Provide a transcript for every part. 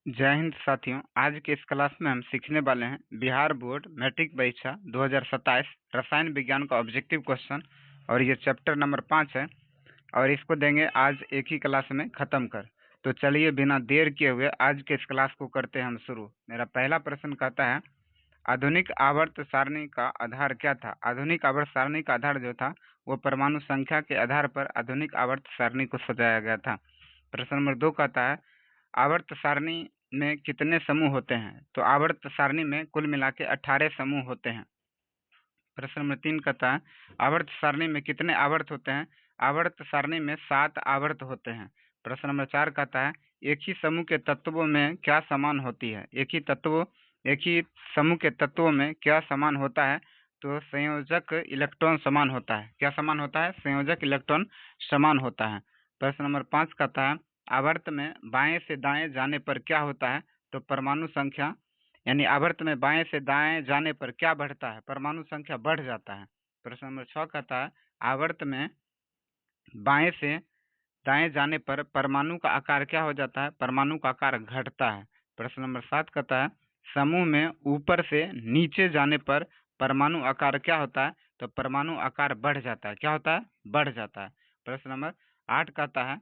जय हिंद साथियों। आज के इस क्लास में हम सीखने वाले हैं बिहार बोर्ड मैट्रिक परीक्षा 2027 रसायन विज्ञान का ऑब्जेक्टिव क्वेश्चन। और ये चैप्टर नंबर 5 है और इसको देंगे आज एक ही क्लास में ख़त्म कर। तो चलिए बिना देर किए हुए आज के इस क्लास को करते हैं हम शुरू। मेरा पहला प्रश्न कहता है, आधुनिक आवर्त सारणी का आधार क्या था। आधुनिक आवर्त सारणी का आधार जो था वो परमाणु संख्या के आधार पर आधुनिक आवर्त सारणी को सजाया गया था। प्रश्न नंबर 2 कहता है, आवर्त सारणी में कितने समूह होते हैं। तो आवर्त सारणी में कुल मिला के 18 समूह होते हैं। प्रश्न नंबर 3 कहता है, आवर्त सारणी में कितने आवर्त होते हैं। आवर्त सारणी में 7 आवर्त होते हैं। प्रश्न नंबर 4 कहता है, एक ही समूह के तत्वों में क्या समान होती है। एक ही समूह के तत्वों में क्या समान होता है। तो संयोजक इलेक्ट्रॉन समान होता है। क्या समान होता है। संयोजक इलेक्ट्रॉन समान होता है। प्रश्न नंबर 5 कहता है, आवर्त में बाएं से दाएं जाने पर क्या होता है। तो परमाणु संख्या यानी आवर्त में बाएं से दाएं जाने पर क्या बढ़ता है। परमाणु संख्या बढ़ जाता है। प्रश्न नंबर 6 कहता है, आवर्त में बाएं से दाएं जाने पर परमाणु का आकार क्या हो जाता है। परमाणु का आकार घटता है। प्रश्न नंबर 7 कहता है, समूह में ऊपर से नीचे जाने पर परमाणु आकार क्या होता है। तो परमाणु आकार बढ़ जाता है। क्या होता है। बढ़ जाता है। प्रश्न नंबर 8 कहता है,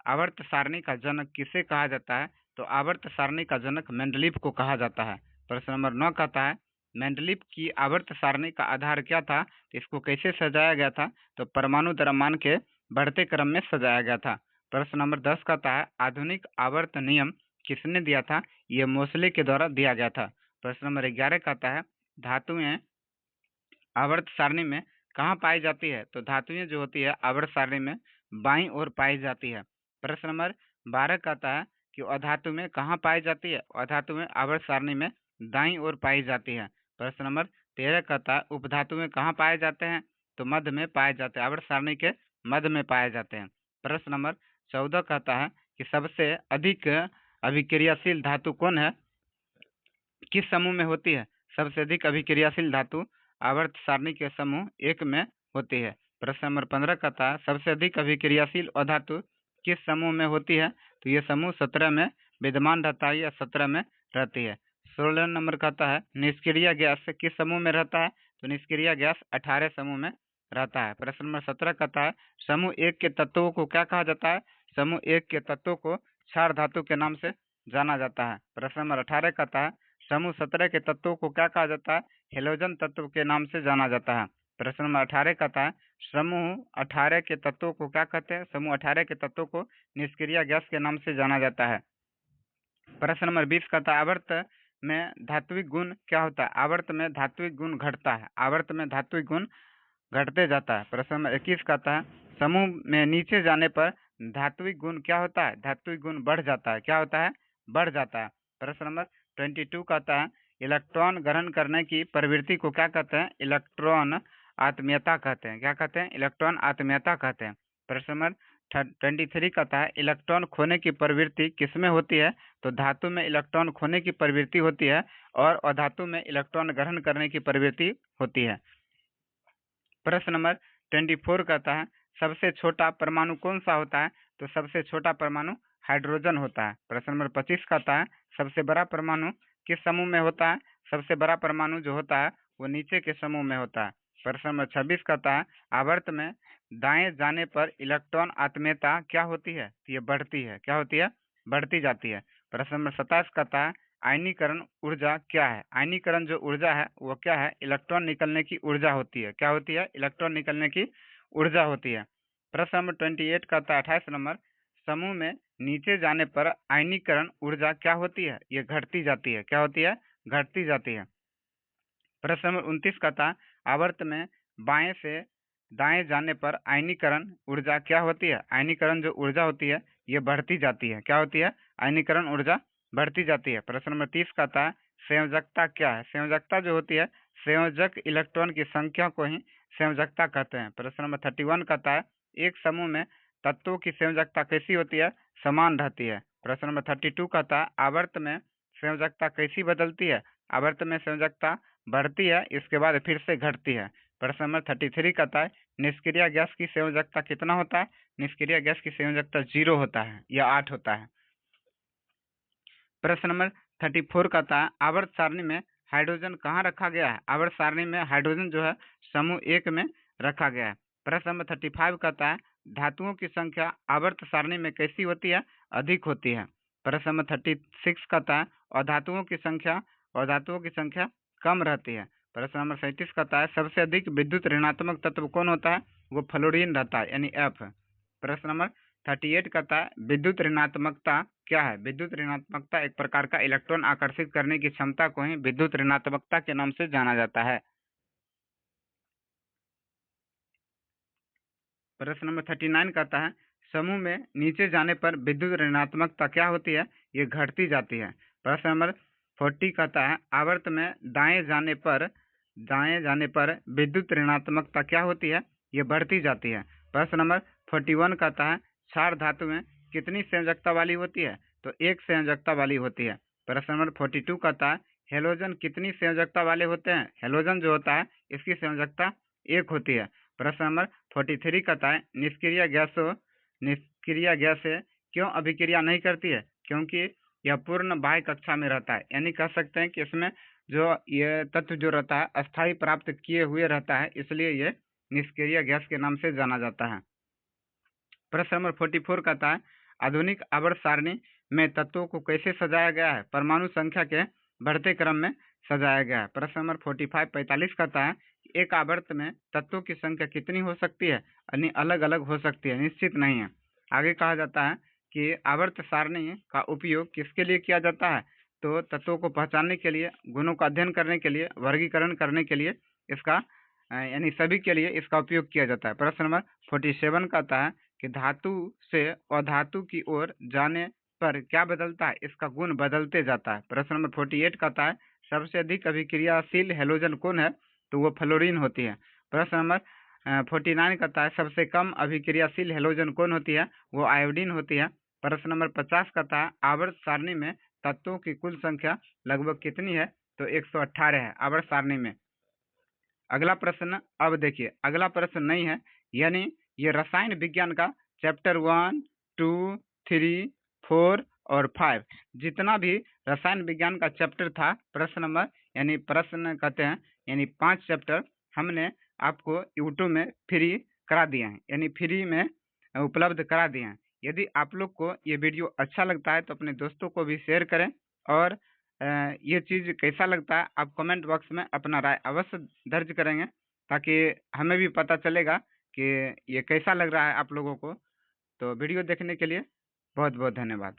आवर्त सारणी का जनक किसे कहा जाता है। तो आवर्त सारणी का जनक मेंडलीव को कहा जाता है। प्रश्न नंबर 9 कहता है, मेंडलीव की आवर्त सारणी का आधार क्या था। तो इसको कैसे सजाया गया था। तो परमाणु द्रव्यमान के बढ़ते क्रम में सजाया गया था। प्रश्न नंबर 10 कहता है, आधुनिक आवर्त नियम किसने दिया था। यह मोसले के द्वारा दिया गया था। प्रश्न नंबर 11 कहता है, धातुएं आवर्त सारणी में कहाँ पाई जाती है। तो धातुएं जो होती है आवर्त सारणी में बाईं ओर पाई जाती है। प्रश्न नंबर 12 कहता है कि अधातु में कहाँ पाई जाती है। अधातु में आवर्त सारणी में दाईं ओर पाई जाती है। प्रश्न नंबर 13 कहता है, उपधातु में कहाँ पाए जाते हैं। तो मध्य में पाए जाते हैं। आवर्त सारणी के मध्य में पाए जाते हैं। प्रश्न नंबर 14 कहता है कि सबसे अधिक अभिक्रियाशील धातु कौन है, किस समूह में होती है। सबसे अधिक अभिक्रियाशील धातु आवर्त सारणी के समूह 1 में होती है। प्रश्न नंबर 15 कहता है, सबसे अधिक अभिक्रियाशील अधातु किस समूह में होती है। तो ये समूह 17 में विद्यमान रहता है या 17 में रहती है। 16 नंबर कहता है, निष्क्रिय गैस किस समूह में रहता है। तो निष्क्रिय गैस 18 समूह में रहता है। प्रश्न नंबर 17 कहता है, समूह 1 के तत्वों को क्या कहा जाता है। समूह 1 के तत्वों को क्षार धातु के नाम से जाना जाता है। प्रश्न नंबर 18 कहता है, समूह 17 के तत्वों को क्या कहा जाता है। हेलोजन तत्व के नाम से जाना जाता है। प्रश्न नंबर 18 कहता है, समूह 18 के तत्वों को क्या कहते हैं। समूह 18 के तत्वों को निष्क्रिय गैस के नाम से जाना जाता है। प्रश्न नंबर 20 कहता है, आवर्त में धात्विक गुण क्या होता है। आवर्त में धात्विक गुण घटता है। आवर्त में धात्विक गुण घटते जाता है। प्रश्न नंबर 21 कहता है, समूह में नीचे जाने पर धात्विक गुण क्या होता है। धात्विक गुण बढ़ जाता है। क्या होता है। बढ़ जाता है। प्रश्न नंबर 22 कहता है, इलेक्ट्रॉन ग्रहण करने की प्रवृत्ति को क्या कहते हैं। इलेक्ट्रॉन आत्मीयता कहते हैं। क्या कहते हैं। इलेक्ट्रॉन आत्मीयता कहते हैं। प्रश्न नंबर 23 कहता है, इलेक्ट्रॉन खोने की प्रवृत्ति किसमें होती है। तो धातु में इलेक्ट्रॉन खोने की प्रवृत्ति होती है और अधातु में इलेक्ट्रॉन ग्रहण करने की प्रवृत्ति होती है। प्रश्न नंबर 24 कहता है, सबसे छोटा परमाणु कौन सा होता है। तो सबसे छोटा परमाणु हाइड्रोजन होता है। प्रश्न नंबर 25 कहता है, सबसे बड़ा परमाणु किस समूह में होता है। सबसे बड़ा परमाणु जो होता है वो नीचे के समूह में होता है। प्रश्न नंबर 26 कहता है, आवर्त में दाएं जाने पर इलेक्ट्रॉन आत्मीयता क्या होती है। तो ये बढ़ती है। क्या होती है। बढ़ती जाती है। प्रश्न नंबर 27 कहता है, आयनीकरण ऊर्जा क्या है। आयनीकरण जो ऊर्जा है वो क्या है। इलेक्ट्रॉन निकलने की ऊर्जा होती है। क्या होती है। इलेक्ट्रॉन निकलने की ऊर्जा होती है। प्रश्न नंबर 28 कहता है, 28 नंबर, समूह में नीचे जाने पर आयनीकरण ऊर्जा क्या होती है। ये घटती जाती है। क्या होती है। घटती जाती है। प्रश्न नंबर 29 कहता है, आवर्त में बाएं से दाएं जाने पर आयनीकरण ऊर्जा क्या होती है। आयनीकरण जो ऊर्जा होती है ये बढ़ती जाती है। क्या होती है। आयनीकरण ऊर्जा बढ़ती जाती है। प्रश्न नंबर 30 कहता है, संयोजकता क्या है। संयोजकता जो होती है संयोजक इलेक्ट्रॉन की संख्या को ही संयोजकता कहते हैं। प्रश्न नंबर 31 कहता है, एक समूह में तत्वों की संयोजकता कैसी होती है। समान रहती है। प्रश्न नंबर 32 कहता है, आवर्त में संयोजकता कैसी बदलती है। आवर्त में संयोजकता बढ़ती है इसके बाद फिर से घटती है। प्रश्न नंबर 33 कहता है, निष्क्रिय गैस की संयोजकता कितना होता है। निष्क्रिय गैस की संयोजकता 0 होता है या 8 होता है। प्रश्न नंबर 34 कहता है आवर्त सारणी में हाइड्रोजन कहाँ रखा गया है। आवर्त सारणी में हाइड्रोजन जो है समूह 1 में रखा गया है। प्रश्न नंबर 35 कहता है धातुओं की संख्या आवर्त सारणी में कैसी होती है, अधिक होती है। प्रश्न नंबर 36 कहता है अधातुओं की संख्या कम रहती है। प्रश्न नंबर 37 कहता है सबसे अधिक विद्युत ऋणात्मक तत्व कौन होता है, वो फ्लोरीन रहता है यानी एफ। प्रश्न नंबर 38 कहता है विद्युत ऋणात्मकता क्या है। विद्युत ऋणात्मकता एक प्रकार का इलेक्ट्रॉन आकर्षित करने की क्षमता को ही विद्युत ऋणात्मकता के नाम से जाना जाता है। प्रश्न नंबर 39 कहता है समूह में नीचे जाने पर विद्युत ऋणात्मकता क्या होती है, ये घटती जाती है। प्रश्न नंबर 40 कहता है आवर्त में दाएं जाने पर विद्युत ऋणात्मकता क्या होती है, ये बढ़ती जाती है। प्रश्न नंबर 41 कहता है क्षार धातु में कितनी संयोजकता वाली होती है, तो एक संयोजकता वाली होती है। प्रश्न नंबर 42 कहता है हेलोजन कितनी संयोजकता वाले होते हैं। हेलोजन जो होता है इसकी संयोजकता एक होती है। प्रश्न नंबर 43 कहता है निष्क्रिय गैस से क्यों अभिक्रिया नहीं करती है, क्योंकि यह पूर्ण बाह्य कक्षा में रहता है। यानी कह सकते हैं कि इसमें जो ये तत्व जो रहता है अस्थायी प्राप्त किए हुए रहता है, इसलिए ये निष्क्रिय गैस के नाम से जाना जाता है। प्रश्न नंबर 44 कहता है आधुनिक आवर्त सारणी में तत्वों को कैसे सजाया गया है, परमाणु संख्या के बढ़ते क्रम में सजाया गया है। प्रश्न नंबर 45 कहता है एक आवर्त में तत्वों की संख्या कितनी हो सकती है, यानी अलग अलग हो सकती है, निश्चित नहीं है। आगे कहा जाता है कि आवर्त सारणी का उपयोग किसके लिए किया जाता है, तो तत्वों को पहचानने के लिए, गुणों का अध्ययन करने के लिए, वर्गीकरण करने के लिए इसका यानी सभी के लिए इसका उपयोग किया जाता है। प्रश्न नंबर 47 कहता है कि धातु से अधातु की ओर जाने पर क्या बदलता है, इसका गुण बदलते जाता है। प्रश्न नंबर 48 कहता है सबसे अधिक अभिक्रियाशील हेलोजन कौन है, तो वो फ्लोरीन होती है। प्रश्न नंबर 49 कहता है सबसे कम अभिक्रियाशील हेलोजन कौन होती है, वो आयोडीन होती है। प्रश्न नंबर 50 कहता है आवर्त सारणी में तत्वों की कुल संख्या लगभग कितनी है, तो 118 है आवर्त सारणी में। अगला प्रश्न अब देखिए, अगला प्रश्न नहीं है, यानी ये रसायन विज्ञान का चैप्टर 1, 2, 3, 4 और 5 जितना भी रसायन विज्ञान का चैप्टर था, प्रश्न नंबर यानी प्रश्न कहते हैं यानी 5 चैप्टर हमने आपको यूट्यूब में फ्री करा दिए हैं, यानी फ्री में उपलब्ध करा दिए हैं। यदि आप लोग को ये वीडियो अच्छा लगता है तो अपने दोस्तों को भी शेयर करें, और ये चीज़ कैसा लगता है आप कमेंट बॉक्स में अपना राय अवश्य दर्ज करेंगे, ताकि हमें भी पता चलेगा कि ये कैसा लग रहा है आप लोगों को। तो वीडियो देखने के लिए बहुत बहुत धन्यवाद।